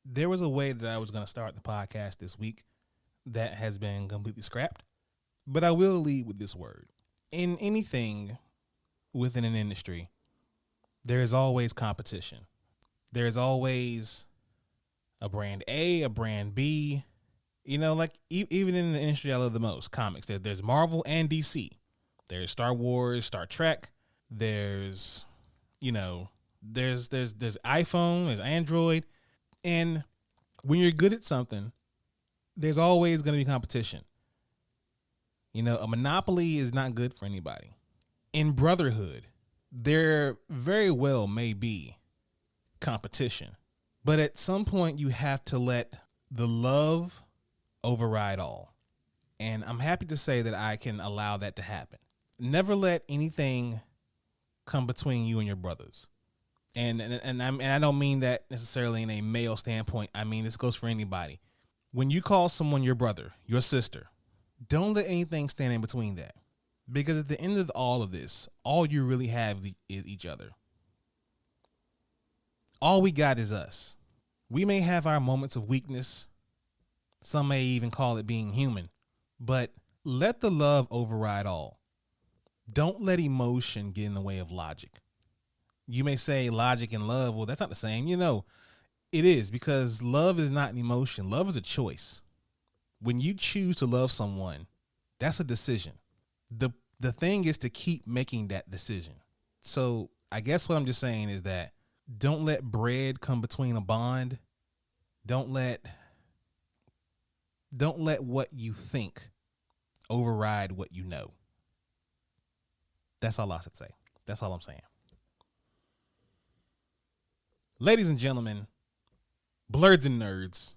There was a way that I was going to start the podcast this week that has been completely scrapped, but I will lead with this word. In anything within an industry, there is always competition. There is always a brand A, a brand B. You know, like even in the industry I love the most, comics. There's Marvel and DC. There's Star Wars, Star Trek. There's iPhone, there's Android. And when you're good at something, there's always going to be competition. You know, a monopoly is not good for anybody. In brotherhood, there very well may be competition. But at some point, you have to let the love override all. And I'm happy to say that I can allow that to happen. Never let anything come between you and your brothers. And I don't mean that necessarily in a male standpoint. I mean, this goes for anybody. When you call someone your brother, your sister, don't let anything stand in between that. Because at the end of all of this, all you really have is each other. All we got is us. We may have our moments of weakness. Some may even call it being human. But let the love override all. Don't let emotion get in the way of logic. You may say logic and love. Well, that's not the same. You know, it is, because love is not an emotion. Love is a choice. When you choose to love someone, that's a decision. The thing is to keep making that decision. So I guess what I'm just saying is that don't let bread come between a bond. Don't let what you think override what you know. That's all I should say. That's all I'm saying. Ladies and gentlemen, blurs and nerds,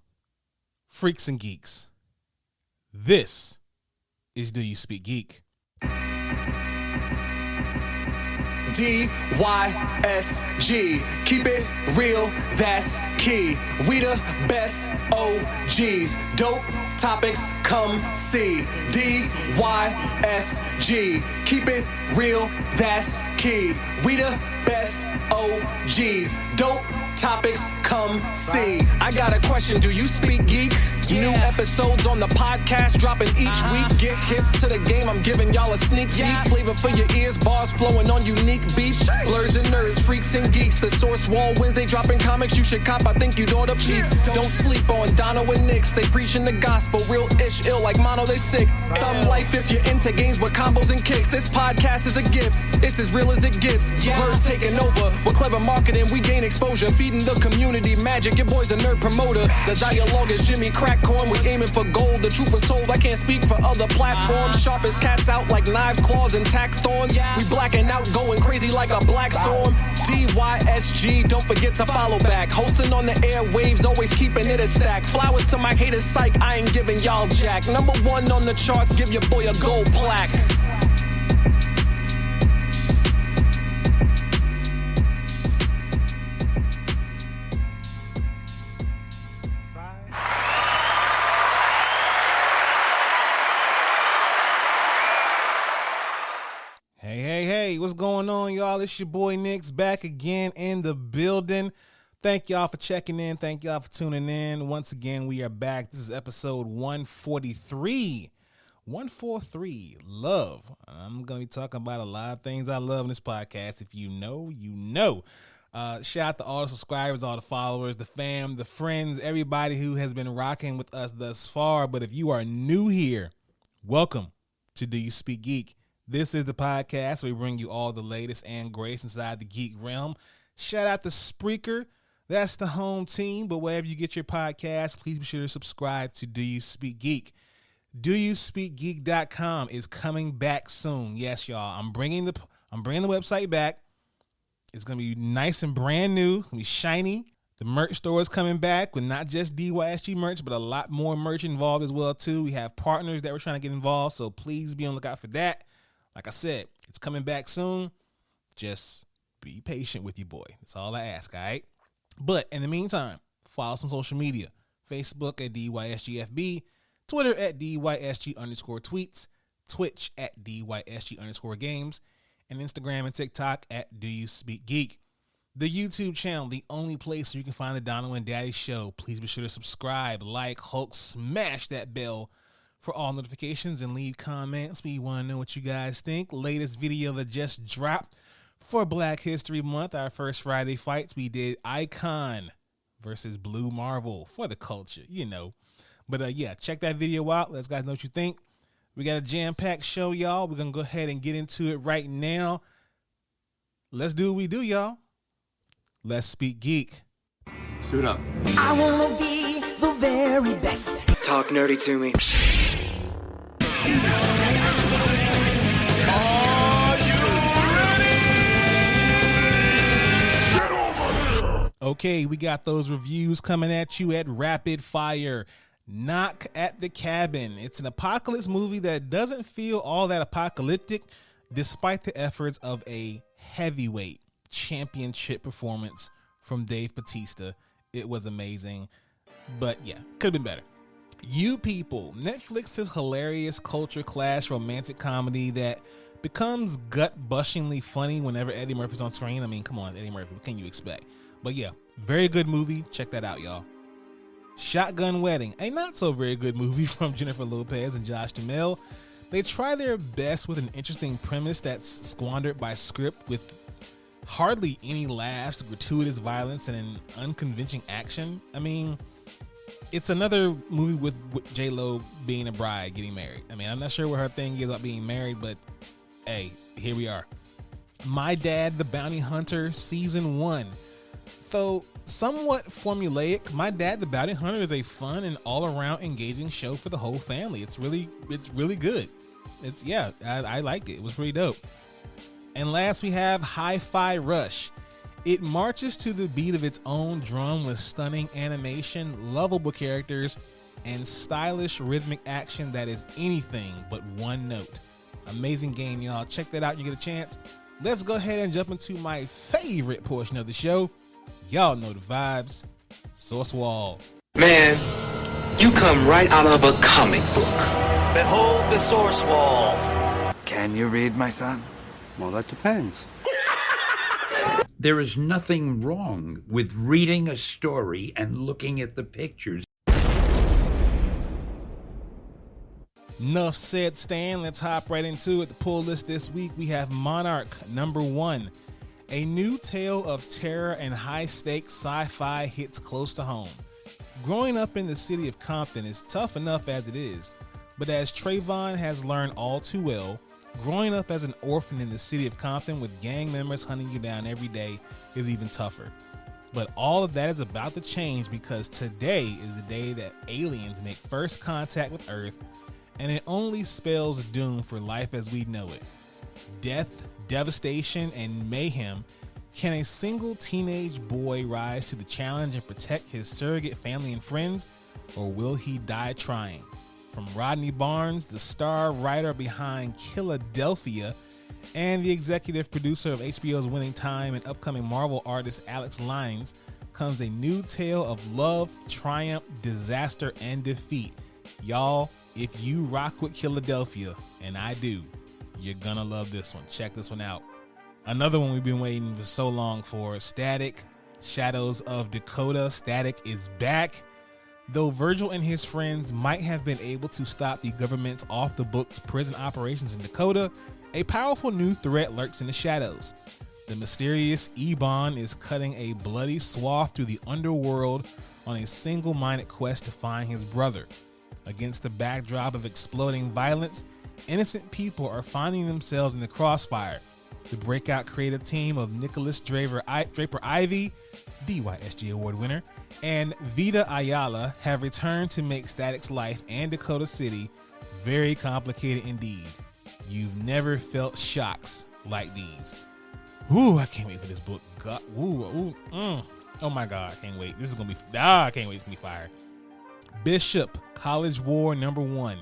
freaks and geeks, this is Do You Speak Geek? DYSG, keep it real, that's key. We the best OGs, dope topics, come see. DYSG, keep it real, that's key. We the best OGs, dope topics, come see. I got a question, do you speak geek? New episodes on the podcast dropping each week. Get hip to the game, I'm giving y'all a sneak peek. Flavor for your ears, bars flowing on unique beats. Blurs and nerds, freaks and geeks. The Source Wall Wednesday dropping comics you should cop, I think you'd ought to peep. Don't sleep on Dono and Nix, they preaching the gospel. Real ish, ill like mono, they sick. Thumb life if you're into games with combos and kicks. This podcast is a gift, it's as real as it gets. Blurs taking over, with clever marketing we gain exposure. Feeding the community magic, your boy's a nerd promoter. The dialogue is Jimmy Crackcorn, we aiming for gold. The truth was told, I can't speak for other platforms. Sharp as cats out like knives, claws, and tack thorns. We blacking out, going crazy like a black storm. DYSG, don't forget to follow back. Hosting on the airwaves, always keeping it a stack. Flowers to my haters, psych, I ain't giving y'all jack. Number one on the charts, give your boy a gold plaque. Hey, what's going on, y'all? It's your boy Nix back again in the building. Thank y'all for checking in. Thank y'all for tuning in. Once again, we are back. This is episode 143. 143, love. I'm going to be talking about a lot of things I love in this podcast. If you know, you know. Shout out to all the subscribers, all the followers, the fam, the friends, everybody who has been rocking with us thus far. But if you are new here, welcome to Do You Speak Geek? This is the podcast where we bring you all the latest and greatest inside the geek realm. Shout out to Spreaker. That's the home team. But wherever you get your podcast, please be sure to subscribe to Do You Speak Geek. DoYouSpeakGeek.com is coming back soon. Yes, y'all. I'm bringing the website back. It's gonna be nice and brand new. It's gonna be shiny. The merch store is coming back with not just DYSG merch, but a lot more merch involved as well too. We have partners that we're trying to get involved, so please be on the lookout for that. Like I said, it's coming back soon. Just be patient with your boy. That's all I ask, all right? But in the meantime, follow us on social media. Facebook at DYSGFB, Twitter at DYSG_tweets, Twitch at DYSG_games, and Instagram and TikTok at Do You Speak Geek. The YouTube channel, the only place where you can find the Dono and Daddy Show. Please be sure to subscribe, like, Hulk, smash that bell for all notifications, and leave comments. We want to know what you guys think. Latest video that just dropped for Black History Month, our first Friday fights, we did Icon versus Blue Marvel for the culture, you know. But yeah, check that video out. Let us guys know what you think. We got a jam-packed show, y'all. We're going to go ahead and get into it right now. Let's do what we do, y'all. Let's speak geek. Suit up. I wanna be the very best. Talk nerdy to me. Okay, we got those reviews coming at you at rapid fire. Knock at the Cabin. It's an apocalypse movie that doesn't feel all that apocalyptic despite the efforts of a heavyweight championship performance from Dave Bautista. It was amazing, but yeah, could have been better. You People, Netflix's hilarious culture clash romantic comedy that becomes gut-bushingly funny whenever Eddie Murphy's on screen. I mean, come on, Eddie Murphy, what can you expect? But yeah, very good movie. Check that out, y'all. Shotgun Wedding, a not so very good movie from Jennifer Lopez and Josh Duhamel. They try their best with an interesting premise that's squandered by script with hardly any laughs, gratuitous violence, and an unconvincing action. I mean, it's another movie with J-Lo being a bride, getting married. I mean, I'm not sure what her thing is about being married, but hey, here we are. My Dad, the Bounty Hunter, Season 1. Though somewhat formulaic, My Dad, the Bounty Hunter is a fun and all-around engaging show for the whole family. It's really good. I liked it. It was pretty dope. And last we have Hi-Fi Rush. It marches to the beat of its own drum with stunning animation, lovable characters, and stylish rhythmic action that is anything but one note. Amazing game, y'all. Check that out. You get a chance. Let's go ahead and jump into my favorite portion of the show. Y'all know the vibes. Source Wall. Man, you come right out of a comic book. Behold the Source Wall. Can you read, my son? Well, that depends. There is nothing wrong with reading a story and looking at the pictures. Enough said, Stan. Let's hop right into it. The pull list this week, we have Monarch, number 1. A new tale of terror and high-stakes sci-fi hits close to home. Growing up in the city of Compton is tough enough as it is, but as Trayvon has learned all too well, growing up as an orphan in the city of Compton with gang members hunting you down every day is even tougher. But all of that is about to change because today is the day that aliens make first contact with Earth, and it only spells doom for life as we know it. Death, devastation, and mayhem. Can a single teenage boy rise to the challenge and protect his surrogate family and friends, or will he die trying? From Rodney Barnes, the star writer behind Philadelphia and the executive producer of HBO's Winning Time and upcoming Marvel artist Alex Lynes, comes a new tale of love, triumph, disaster, and defeat. Y'all, if you rock with Philadelphia, and I do, you're gonna love this one. Check this one out. Another one we've been waiting for so long for, Static, Shadows of Dakota. Static is back. Though Virgil and his friends might have been able to stop the government's off-the-books prison operations in Dakota, a powerful new threat lurks in the shadows. The mysterious Ebon is cutting a bloody swath through the underworld on a single-minded quest to find his brother. Against the backdrop of exploding violence, innocent people are finding themselves in the crossfire. The breakout creative team of Nicholas Draper-Ivey, DYSG award winner, and Vita Ayala have returned to make Static's life and Dakota City very complicated indeed. You've never felt shocks like these. Ooh, I can't wait for this book. God, oh my God, I can't wait. This is gonna be, I can't wait. It's gonna be fire. Bishop, College War number 1.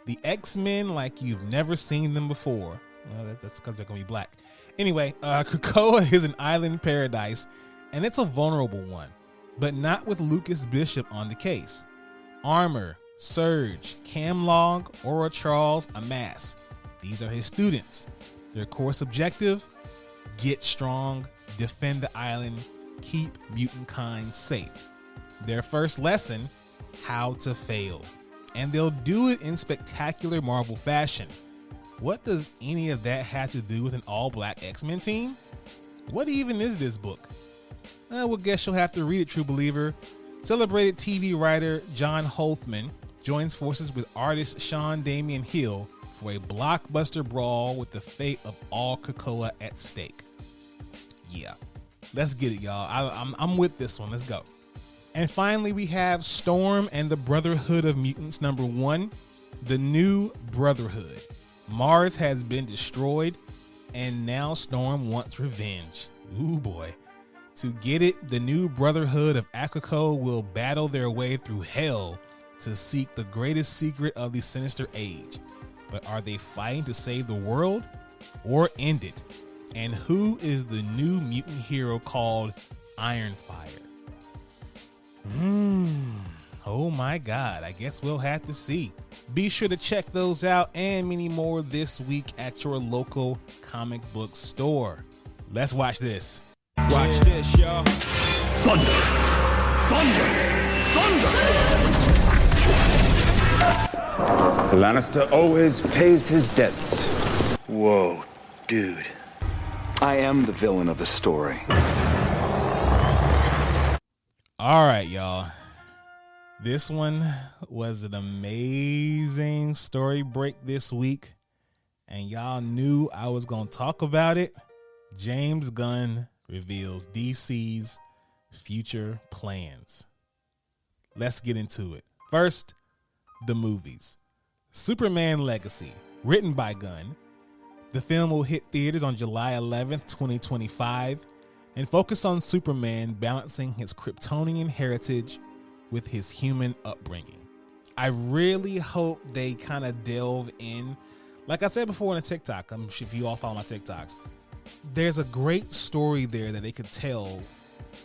The X-Men like you've never seen them before. Well, that's because they're gonna be black. Anyway, Krakoa is an island paradise, and it's a vulnerable one, but not with Lucas Bishop on the case. Armor, Surge, Camlog, Aura Charles, Amass. These are his students. Their course objective: get strong, defend the island, keep mutant kind safe. Their first lesson, how to fail. And they'll do it in spectacular Marvel fashion. What does any of that have to do with an all-black X-Men team? What even is this book? Well, guess you'll have to read it, true believer. Celebrated TV writer John Holtzman joins forces with artist Sean Damian Hill for a blockbuster brawl with the fate of all Krakoa at stake. Yeah, let's get it, y'all. I'm with this one. Let's go. And finally, we have Storm and the Brotherhood of Mutants #1, The New Brotherhood. Mars has been destroyed, and now Storm wants revenge. Ooh boy. To get it, the New Brotherhood of Akako will battle their way through hell to seek the greatest secret of the Sinister Age. But are they fighting to save the world or end it? And who is the new mutant hero called Ironfire? Oh my God, I guess we'll have to see. Be sure to check those out and many more this week at your local comic book store. Let's watch this. Watch this, y'all. Thunder! The Lannister always pays his debts. Whoa, dude. I am the villain of the story. All right, y'all. This one was an amazing story break this week, and y'all knew I was going to talk about it. James Gunn reveals DC's future plans. Let's get into it. First, the movies. Superman Legacy, written by Gunn. The film will hit theaters on July 11th, 2025, and focus on Superman balancing his Kryptonian heritage with his human upbringing. I really hope they kind of delve in. Like I said before on a TikTok, if you all follow my TikToks, there's a great story there that they could tell,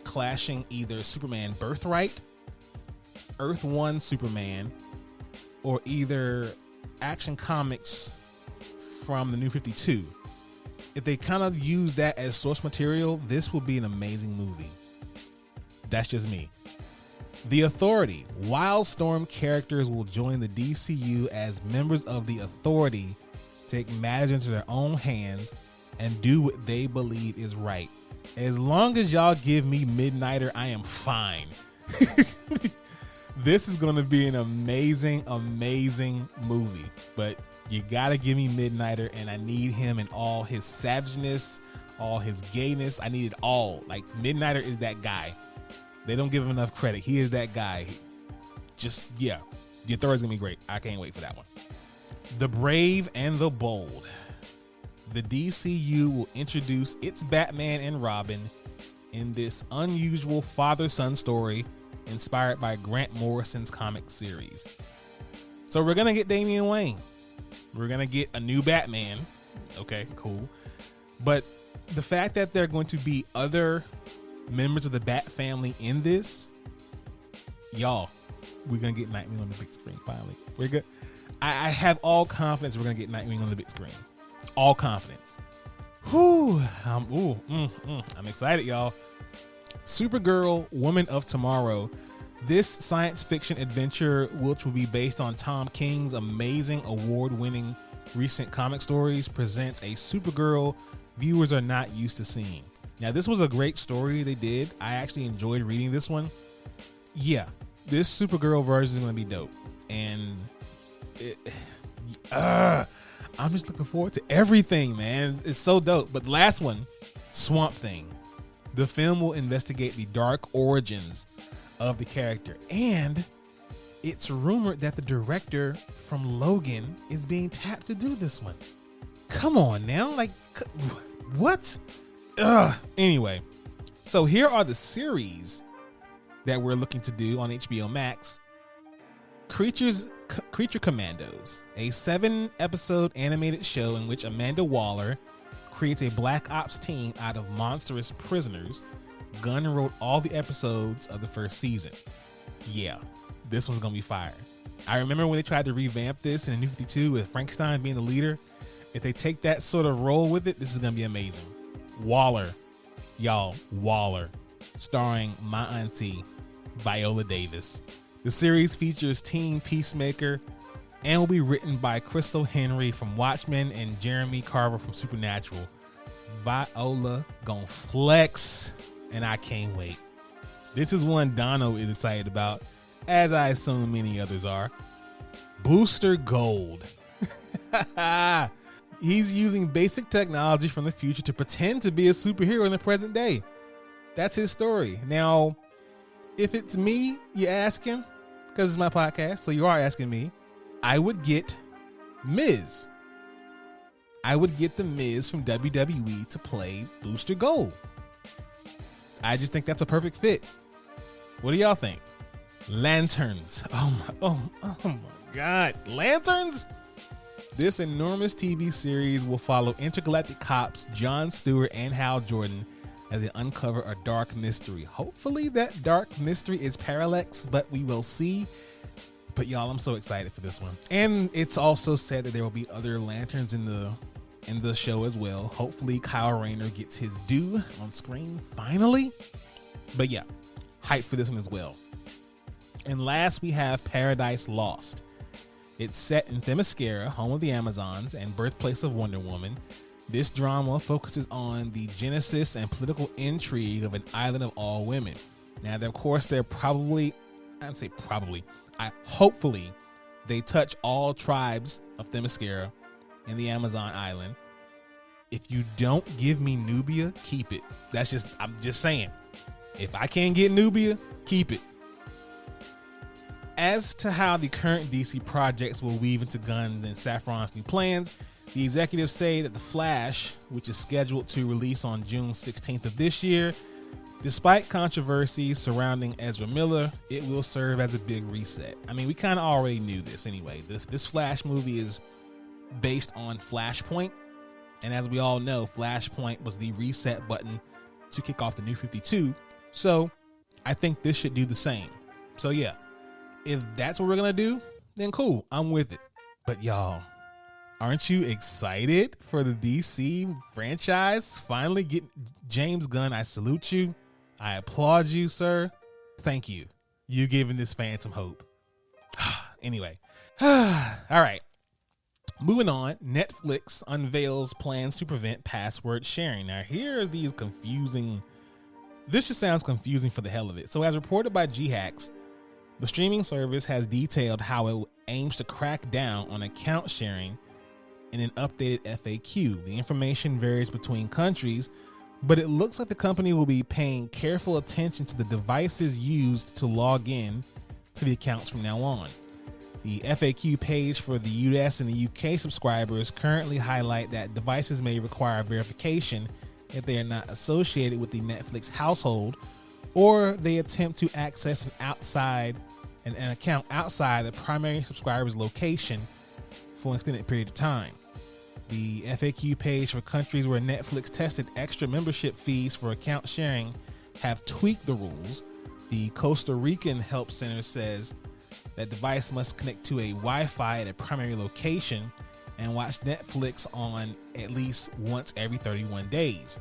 clashing either Superman Birthright, Earth 1 Superman, or either Action Comics from the New 52. If they kind of use that as source material, this will be an amazing movie. That's just me. The Authority. Wildstorm characters will join the DCU as members of the Authority, take matters into their own hands, and do what they believe is right. As long as y'all give me Midnighter, I am fine. This is going to be an amazing, amazing movie. But you got to give me Midnighter, and I need him in all his savageness, all his gayness. I need it all. Like, Midnighter is that guy. They don't give him enough credit. He is that guy. Just, yeah. The Authority's going to be great. I can't wait for that one. The Brave and the Bold. The DCU will introduce its Batman and Robin in this unusual father-son story inspired by Grant Morrison's comic series. So we're going to get Damian Wayne. We're going to get a new Batman. Okay, cool. But the fact that there are going to be other members of the Bat family in this, y'all, we're going to get Nightwing on the big screen finally. We're good. I have all confidence we're going to get Nightwing on the big screen. All confidence. Whew. I'm excited, y'all. Supergirl, Woman of Tomorrow. This science fiction adventure, which will be based on Tom King's amazing award-winning recent comic stories, presents a Supergirl viewers are not used to seeing. Now, this was a great story they did. I actually enjoyed reading this one. Yeah, this Supergirl version is going to be dope. And I'm just looking forward to everything, man. It's so dope. But the last one, Swamp Thing. The film will investigate the dark origins of the character. And it's rumored that the director from Logan is being tapped to do this one. Come on now. Like, what? Anyway, so here are the series that we're looking to do on HBO Max. Creature Commandos, a 7-episode animated show in which Amanda Waller creates a black ops team out of monstrous prisoners. Gunn wrote all the episodes of the first season. Yeah, this one's gonna be fire. I remember when they tried to revamp this in the New 52 with Frankenstein being the leader. If they take that sort of role with it, this is gonna be amazing. Waller, Y'all, Waller, starring my auntie, Viola Davis. The series features Teen Peacemaker and will be written by Crystal Henry from Watchmen and Jeremy Carver from Supernatural. Viola gon' flex, and I can't wait. This is one Dono is excited about, as I assume many others are. Booster Gold. He's using basic technology from the future to pretend to be a superhero in the present day. That's his story. Now, if it's me, you're asking, because it's my podcast, so you are asking me, I would get Miz. I would get the Miz from WWE to play Booster Gold. I just think that's a perfect fit. What do y'all think? Lanterns. Oh my God. Lanterns? This enormous TV series will follow intergalactic cops Jon Stewart and Hal Jordan as they uncover a dark mystery. Hopefully that dark mystery is Parallax, but we will see. But y'all, I'm so excited for this one. And it's also said that there will be other lanterns in the show as well. Hopefully Kyle Rayner gets his due on screen finally. But yeah, hype for this one as well. And last we have Paradise Lost. It's set in Themyscira, home of the Amazons and birthplace of Wonder Woman. This drama focuses on the genesis and political intrigue of an island of all women. Now, of course, hopefully they touch all tribes of Themyscira and the Amazon island. If you don't give me Nubia, keep it. I'm just saying. If I can't get Nubia, keep it. As to how the current DC projects will weave into Gunn and Safran's new plans, the executives say that The Flash, which is scheduled to release on June 16th of this year, despite controversies surrounding Ezra Miller, it will serve as a big reset. I mean, we kind of already knew this anyway. This Flash movie is based on Flashpoint, and as we all know, Flashpoint was the reset button to kick off the New 52, so I think this should do the same. So yeah. If that's what we're going to do, then cool, I'm with it. But y'all, aren't you excited for the DC franchise finally getting James Gunn? I salute you. I applaud you, sir. Thank you. You're giving this fan some hope. Anyway. All right. Moving on, Netflix unveils plans to prevent password sharing. Now, here are these confusing. This just sounds confusing for the hell of it. So, as reported by G-Hacks, the streaming service has detailed how it aims to crack down on account sharing in an updated FAQ. The information varies between countries, but it looks like the company will be paying careful attention to the devices used to log in to the accounts from now on. The FAQ page for the US and the UK subscribers currently highlight that devices may require verification if they are not associated with the Netflix household, or they attempt to access an account outside the primary subscriber's location for an extended period of time. The FAQ page for countries where Netflix tested extra membership fees for account sharing have tweaked the rules. The Costa Rican Help Center says that device must connect to a Wi-Fi at a primary location and watch Netflix on at least once every 31 days.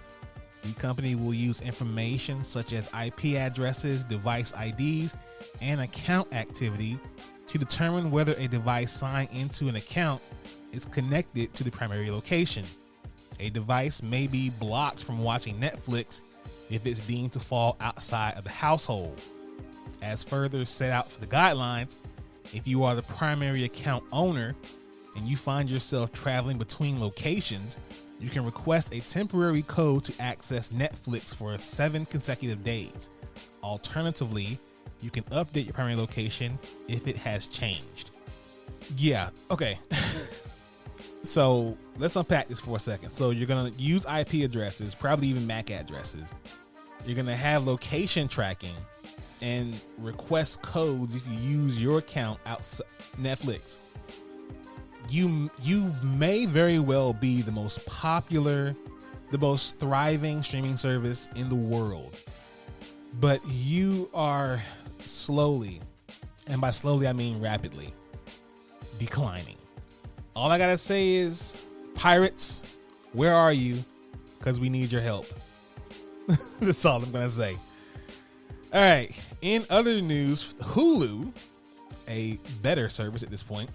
The company will use information such as IP addresses, device IDs, and account activity to determine whether a device signed into an account is connected to the primary location. A device may be blocked from watching Netflix if it's deemed to fall outside of the household. As further set out for the guidelines, if you are the primary account owner and you find yourself traveling between locations, you can request a temporary code to access Netflix for 7 consecutive days. Alternatively, you can update your primary location if it has changed. Yeah, okay. So let's unpack this for a second. So you're going to use IP addresses, probably even MAC addresses. You're going to have location tracking and request codes if you use your account outside Netflix. You may very well be the most popular, the most thriving streaming service in the world, but you are slowly, and by slowly I mean rapidly, declining. All I gotta say is, pirates, where are you? Because we need your help. That's all I'm going to say. All right. In other news, Hulu, a better service at this point,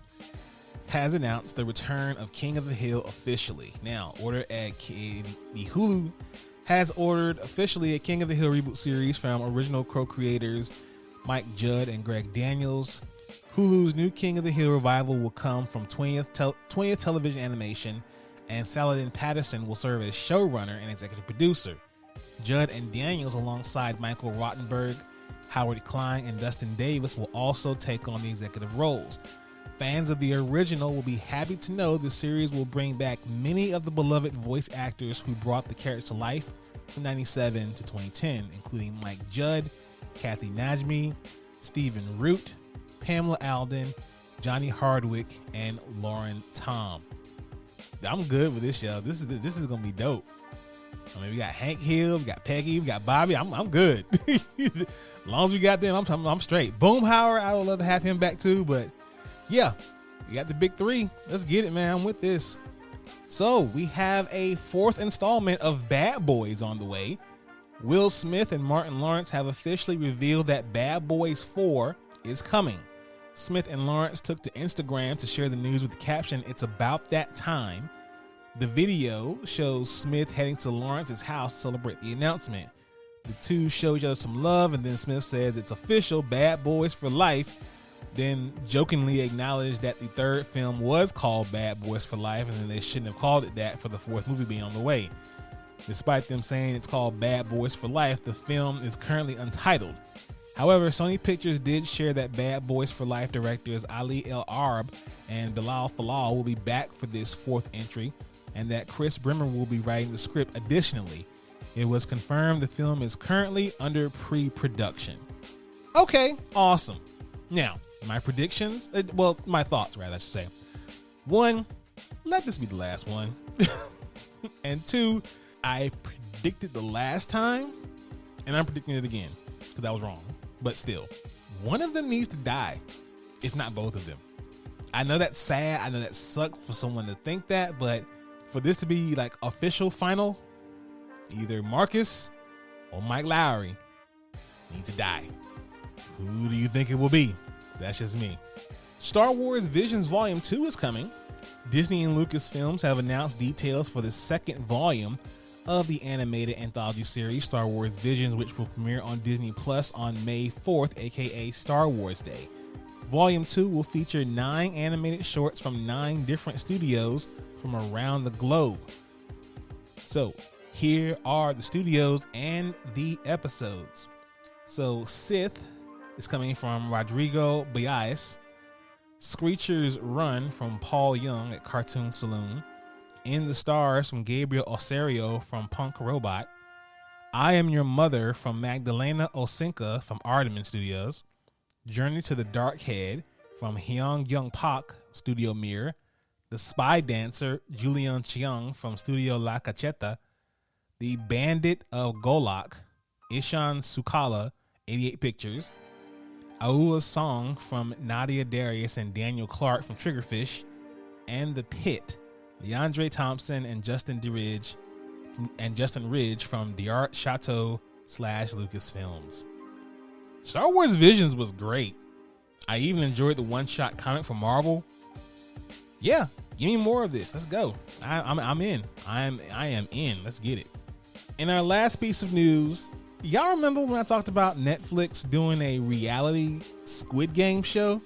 has announced the return of King of the Hill officially. Now, the Hulu has ordered officially a King of the Hill reboot series from original co-creators Mike Judd and Greg Daniels. Hulu's new King of the Hill revival will come from 20th Television Animation, and Saladin Patterson will serve as showrunner and executive producer. Judd and Daniels, alongside Michael Rottenberg, Howard Klein, and Dustin Davis, will also take on the executive roles. Fans of the original will be happy to know the series will bring back many of the beloved voice actors who brought the character to life from 1997 to 2010, including Mike Judd, Kathy Najimy, Stephen Root, Pamela Alden, Johnny Hardwick, and Lauren Tom. I'm good with this show. This is gonna be dope. I mean, we got Hank Hill, we got Peggy, we got Bobby. I'm good. As long as we got them, I'm straight. Boomhauer, I would love to have him back too, but yeah, we got the big three. Let's get it, man. I'm with this. So we have a fourth installment of Bad Boys on the way. Will Smith and Martin Lawrence have officially revealed that Bad Boys 4 is coming. Smith and Lawrence took to Instagram to share the news with the caption, "It's about that time." The video shows Smith heading to Lawrence's house to celebrate the announcement. The two show each other some love, and then Smith says it's official, Bad Boys for life. Then jokingly acknowledged that the third film was called Bad Boys for Life, and then they shouldn't have called it that for the fourth movie being on the way. Despite them saying it's called Bad Boys for Life, the film is currently untitled. However, Sony Pictures did share that Bad Boys for Life directors Ali El Arab and Bilal Falal will be back for this fourth entry, and that Chris Brimmer will be writing the script. Additionally, it was confirmed the film is currently under pre-production. Okay, awesome. Now, my predictions, my thoughts rather, I should say. 1, let this be the last one. And 2, I predicted the last time, and I'm predicting it again because I was wrong. But still, one of them needs to die, if not both of them. I know that's sad. I know that sucks for someone to think that, but for this to be like official final, either Marcus or Mike Lowry need to die. Who do you think it will be? That's just me. Star Wars Visions Volume 2 is coming. Disney and Lucasfilms have announced details for the second volume of the animated anthology series Star Wars Visions, which will premiere on Disney Plus on May 4th, aka Star Wars Day. Volume 2 will feature 9 animated shorts from 9 different studios from around the globe. So here are the studios and the episodes. So Sith is coming from Rodrigo Bias. Screecher's Run from Paul Young at Cartoon Saloon. In the Stars from Gabriel Osario from Punk Robot. I Am Your Mother from Magdalena Osinka from Artemis Studios. Journey to the Dark Head from Hyung Young Pak, Studio Mirror. The Spy Dancer, Julian Cheung from Studio La Cacheta. The Bandit of Golak, Ishan Sukala, 88 Pictures. Aua's Song from Nadia Darius and Daniel Clark from Triggerfish. And The Pit, Leandre Thompson and Justin Ridge from The Art Chateau / Lucasfilms. Star Wars Visions was great. I even enjoyed the one-shot comic from Marvel. Yeah, give me more of this. Let's go. I'm in. I am in. Let's get it. In our last piece of news, y'all remember when I talked about Netflix doing a reality Squid Game show?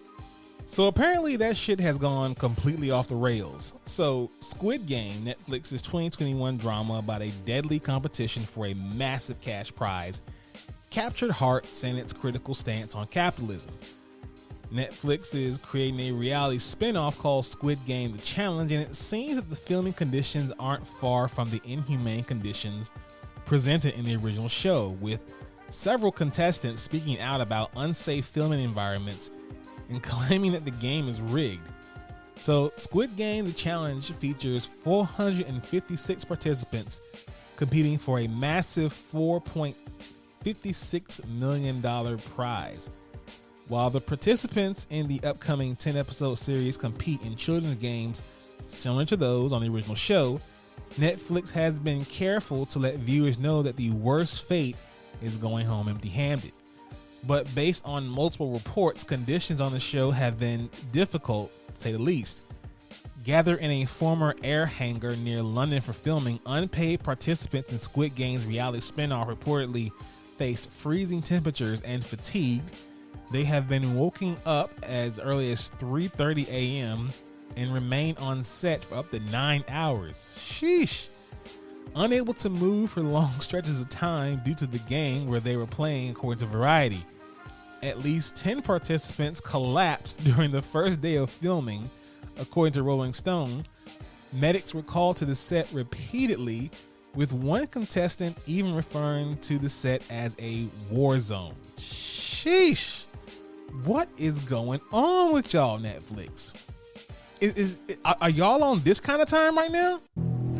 So apparently that shit has gone completely off the rails. So Squid Game, Netflix's 2021 drama about a deadly competition for a massive cash prize, captured hearts and its critical stance on capitalism. Netflix is creating a reality spin-off called Squid Game The Challenge, and it seems that the filming conditions aren't far from the inhumane conditions presented in the original show, with several contestants speaking out about unsafe filming environments and claiming that the game is rigged. So Squid Game The Challenge features 456 participants competing for a massive $4.56 million prize. While the participants in the upcoming 10-episode series compete in children's games similar to those on the original show, Netflix has been careful to let viewers know that the worst fate is going home empty-handed. But based on multiple reports, conditions on the show have been difficult, to say the least. Gathered in a former air hangar near London for filming, unpaid participants in Squid Game's reality spinoff reportedly faced freezing temperatures and fatigue. They have been woken up as early as 3:30 a.m. and remain on set for up to 9 hours. Sheesh. Unable to move for long stretches of time due to the game where they were playing, according to Variety. At least 10 participants collapsed during the first day of filming, according to Rolling Stone. Medics were called to the set repeatedly, with one contestant even referring to the set as a war zone. Sheesh. What is going on with y'all, Netflix? Are y'all on this kind of time right now?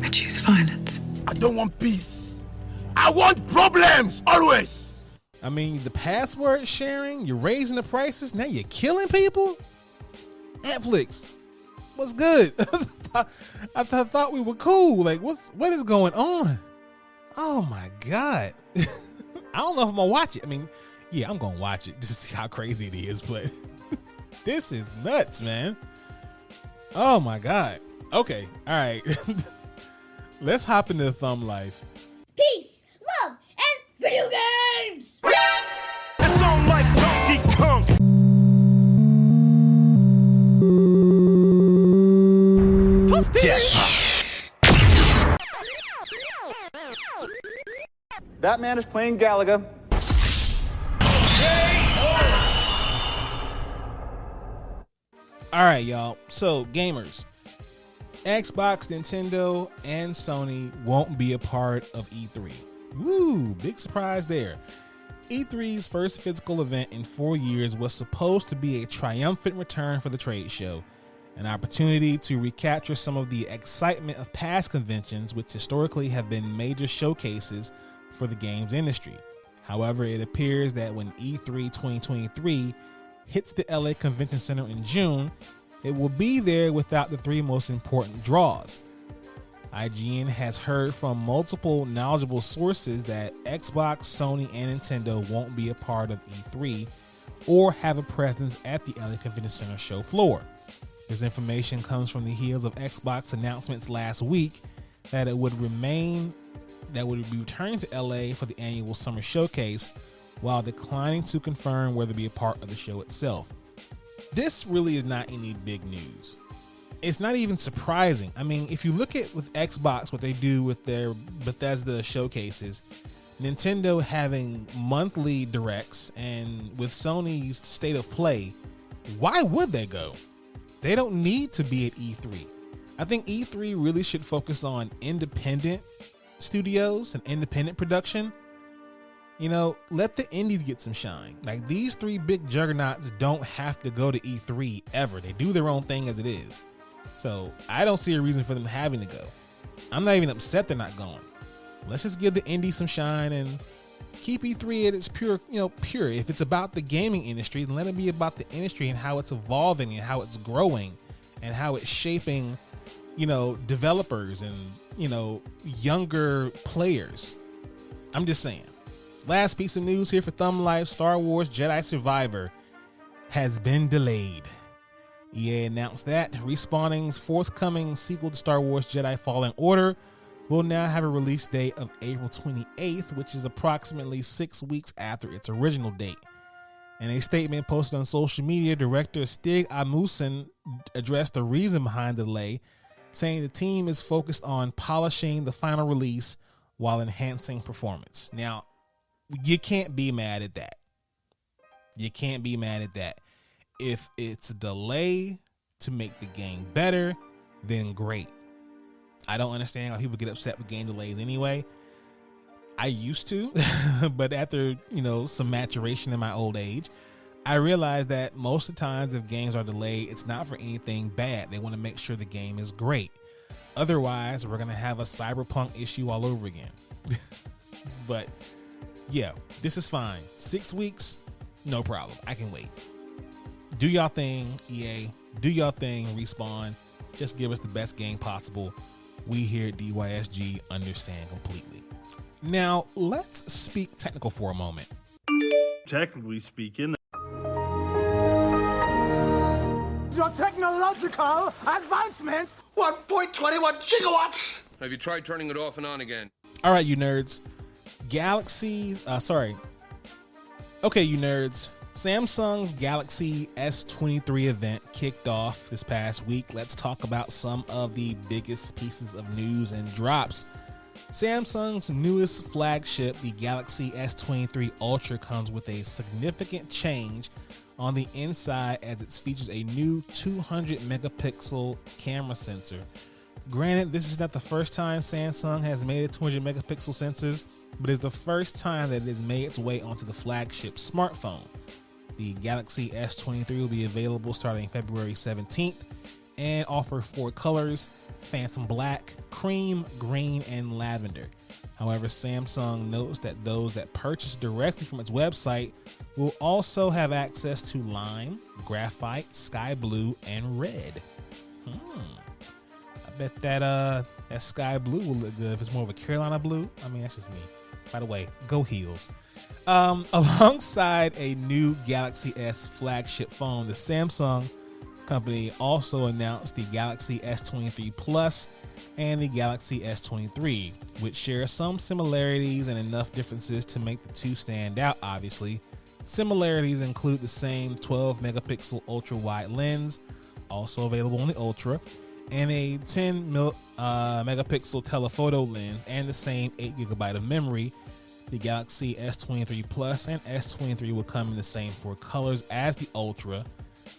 I choose violence. I don't want peace. I want problems, always. I mean, the password sharing, you're raising the prices, now you're killing people? Netflix, what's good? I thought we were cool. Like, what is going on? Oh my God. I don't know if I'm gonna watch it. I mean, yeah, I'm gonna watch it just to see how crazy it is, but this is nuts, man. Oh my God. Okay, all right. Let's hop into Thumb Life. Peace, love, and video games! That sound like Donkey Kong. That man is playing Galaga. All right, y'all. So, gamers, Xbox, Nintendo, and Sony won't be a part of E3. Woo, big surprise there. E3's first physical event in 4 years was supposed to be a triumphant return for the trade show, an opportunity to recapture some of the excitement of past conventions, which historically have been major showcases for the games industry. However, it appears that when E3 2023 hits the LA Convention Center in June, it will be there without the three most important draws. IGN has heard from multiple knowledgeable sources that Xbox, Sony, and Nintendo won't be a part of E3 or have a presence at the LA Convention Center show floor. This information comes from the heels of Xbox announcements last week that it would be returning to LA for the annual summer showcase, while declining to confirm whether to be a part of the show itself. This really is not any big news. It's not even surprising. I mean, if you look at with Xbox, what they do with their Bethesda showcases, Nintendo having monthly directs, and with Sony's State of Play, why would they go? They don't need to be at E3. I think E3 really should focus on independent studios and independent production. You know, let the indies get some shine. Like, these three big juggernauts don't have to go to E3 ever. They do their own thing as it is. So I don't see a reason for them having to go. I'm not even upset they're not going. Let's just give the indies some shine and keep E3 at its pure. If it's about the gaming industry, then let it be about the industry and how it's evolving and how it's growing and how it's shaping, developers and, younger players. I'm just saying. Last piece of news here for Thumb Life: Star Wars Jedi Survivor has been delayed. EA announced that Respawning's forthcoming sequel to Star Wars Jedi Fallen Order will now have a release date of April 28th, which is approximately 6 weeks after its original date. In a statement posted on social media, director Stig Asmussen addressed the reason behind the delay, saying the team is focused on polishing the final release while enhancing performance. Now, you can't be mad at that. You can't be mad at that. If it's a delay to make the game better, then great. I don't understand how people get upset with game delays anyway. I used to, but after, some maturation in my old age, I realized that most of the times if games are delayed, it's not for anything bad. They want to make sure the game is great. Otherwise, we're going to have a cyberpunk issue all over again. But yeah, this is fine. 6 weeks, no problem. I can wait. Do y'all thing, EA. Do y'all thing, Respawn. Just give us the best game possible. we here at DYSG understand completely. Now, let's speak technical for a moment. Technically speaking, your technological advancements 1.21 gigawatts. Have you tried turning it off and on again? All right, you nerds. You nerds. Samsung's Galaxy S23 event kicked off this past week. Let's talk about some of the biggest pieces of news and drops. Samsung's newest flagship, the Galaxy S23 Ultra, comes with a significant change on the inside as it features a new 200 megapixel camera sensor. Granted, this is not the first time Samsung has made a 200 megapixel sensors, but it's the first time that it has made its way onto the flagship smartphone. The Galaxy S23 will be available starting February 17th and offer 4 colors: Phantom Black, Cream, Green, and Lavender. However, Samsung notes that those that purchase directly from its website will also have access to Lime, Graphite, Sky Blue, and Red. I bet that Sky Blue will look good if it's more of a Carolina blue. I mean, that's just me. By the way, go Heels. Alongside a new Galaxy S flagship phone, the Samsung company also announced the Galaxy S23 Plus and the Galaxy S23, which share some similarities and enough differences to make the two stand out, obviously. Similarities include the same 12 megapixel ultra wide lens, also available on the Ultra, and a 10 megapixel telephoto lens, and the same 8 gigabyte of memory. The Galaxy S23 Plus and S23 will come in the same 4 colors as the Ultra,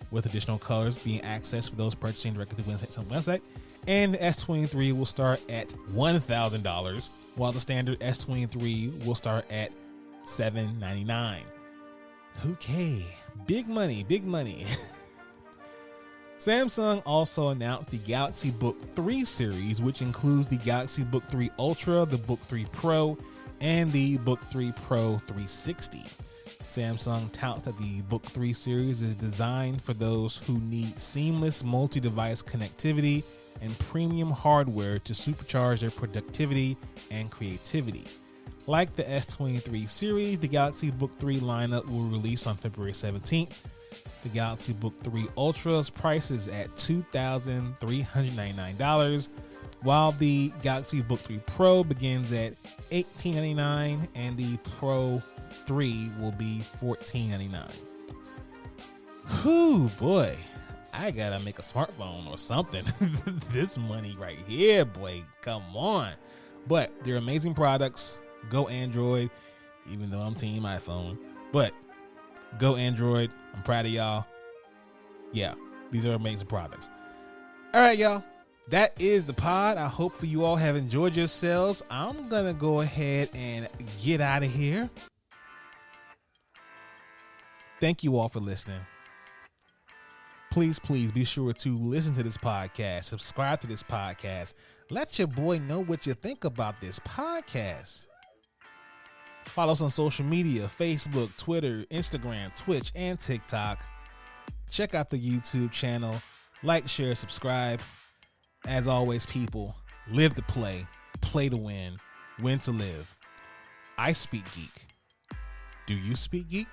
with additional colors being accessed for those purchasing directly through the Samsung website. And the S23 will start at $1,000, while the standard S23 will start at $799. Okay, big money, big money. Samsung also announced the Galaxy Book 3 series, which includes the Galaxy Book 3 Ultra, the Book 3 Pro, and the Book 3 Pro 360. Samsung touts that the Book 3 series is designed for those who need seamless multi-device connectivity and premium hardware to supercharge their productivity and creativity. Like the S23 series, the Galaxy Book 3 lineup will release on February 17th. The Galaxy Book 3 Ultra's price is at $2,399, while the Galaxy Book 3 Pro begins at $1,899 and the Pro 3 will be $1,499. Whew, boy, I gotta make a smartphone or something. This money right here, boy, come on. But they're amazing products. Go Android, even though I'm team iPhone. But go Android. I'm proud of y'all. Yeah, these are amazing products. All right, y'all. That is the pod. I hope you all have enjoyed yourselves. I'm going to go ahead and get out of here. Thank you all for listening. Please be sure to listen to this podcast. Subscribe to this podcast. Let your boy know what you think about this podcast. Follow us on social media: Facebook, Twitter, Instagram, Twitch, and TikTok. Check out the YouTube channel. Like, share, subscribe. As always, people, live to play to win to live. I speak geek. Do you speak geek?